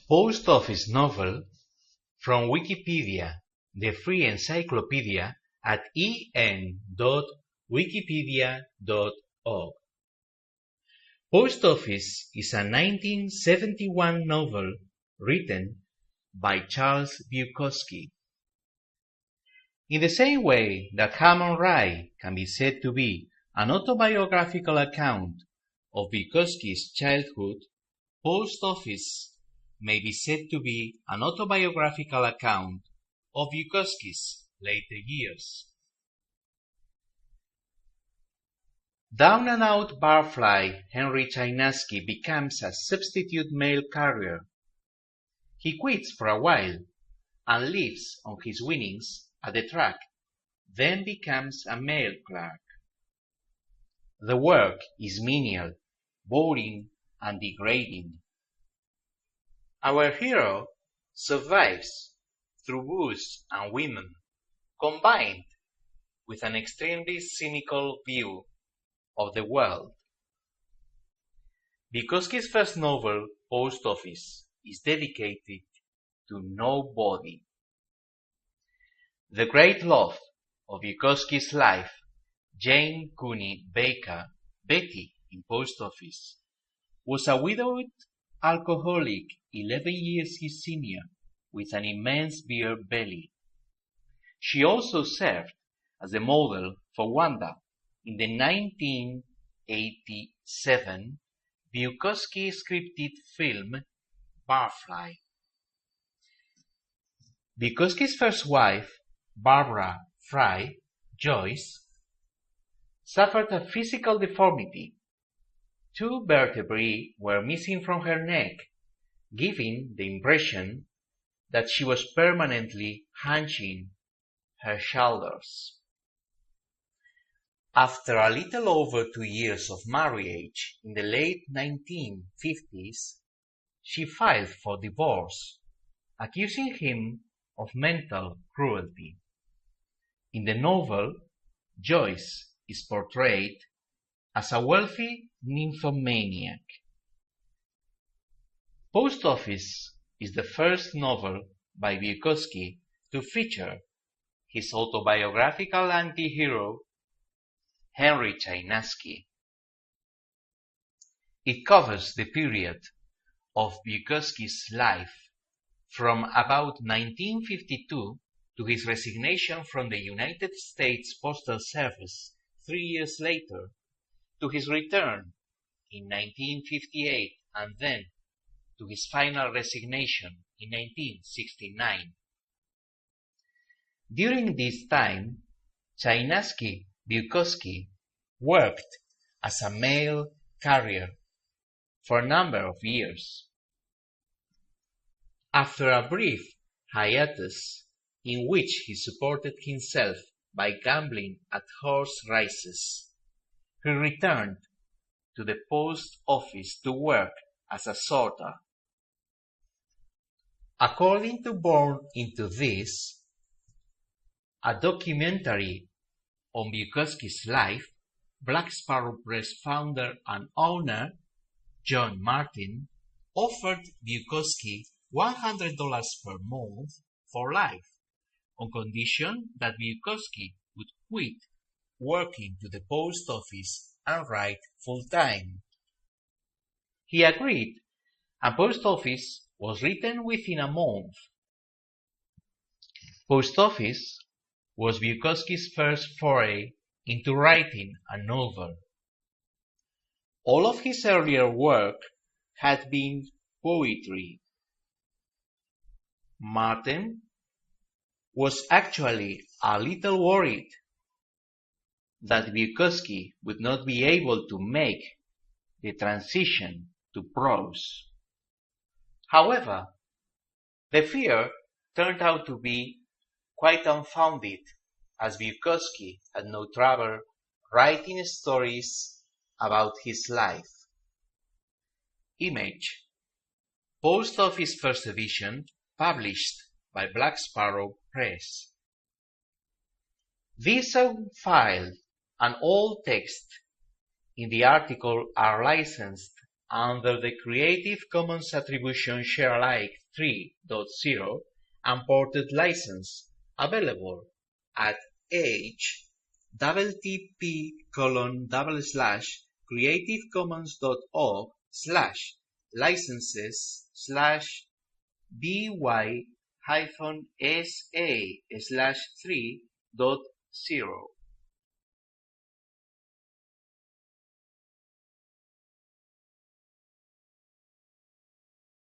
Post office novel from Wikipedia, the free encyclopedia at en.wikipedia.org. Post Office is a 1971 novel written by Charles Bukowski. In the same way that Frye can be said to be an autobiographical account of Bukowski's childhood, Post Office may be said to be an autobiographical account of Bukowski's later years. Down-and-out Barfly Henry Chinaski becomes a substitute mail carrier. He quits for a while and lives on his winnings at the track, then becomes a mail clerk. The work is menial, boring, and degrading. Our hero survives through booze and women, combined with an extremely cynical view of the world. Bukowski's first novel, Post Office, is dedicated to nobody. The great love of Bukowski's life, Jane Cooney Baker, Betty in Post Office, was a widowed alcoholic 11 years his senior with an immense beer belly. She also served as the model for Wanda in the 1987 Bukowski-scripted film Barfly. Bukowski's first wife, Barbara Frye, Joyce, suffered a physical deformity. 2 vertebrae were missing from her neck, giving the impression that she was permanently hunching her shoulders. After a little over 2 years of marriage in the late 1950s, she filed for divorce, accusing him of mental cruelty. In the novel, Joyce is portrayed as a wealthy nymphomaniac. Post Office is the first novel by Bukowski to feature his autobiographical anti-hero, Henry Chinaski. It covers the period of Bukowski's life from about 1952 to his resignation from the United States Postal Service 3 years later, to his return in 1958, and then to his final resignation in 1969. During this time, Chinaski-Bukowski worked as a mail carrier for a number of years. After a brief hiatus in which he supported himself by gambling at horse races, he returned to the post office to work as a sorter. According to Born Into This, a documentary on Bukowski's life, Black Sparrow Press founder and owner John Martin offered Bukowski $100 per month for life, on condition that Bukowski would quit working to the post office and write full-time. He agreed, and Post Office was written within a month. Post Office was Bukowski's first foray into writing a novel. All of his earlier work had been poetry. Martin was actually a little worried that Bukowski would not be able to make the transition to prose. However, the fear turned out to be quite unfounded, as Bukowski had no trouble writing stories about his life. Image: Post Office First Edition, published by Black Sparrow Press. This sound file and all text in the article are licensed under the Creative Commons Attribution Share Alike 3.0 Unported license, available at http://creativecommons.org/licenses/by-sa/3.0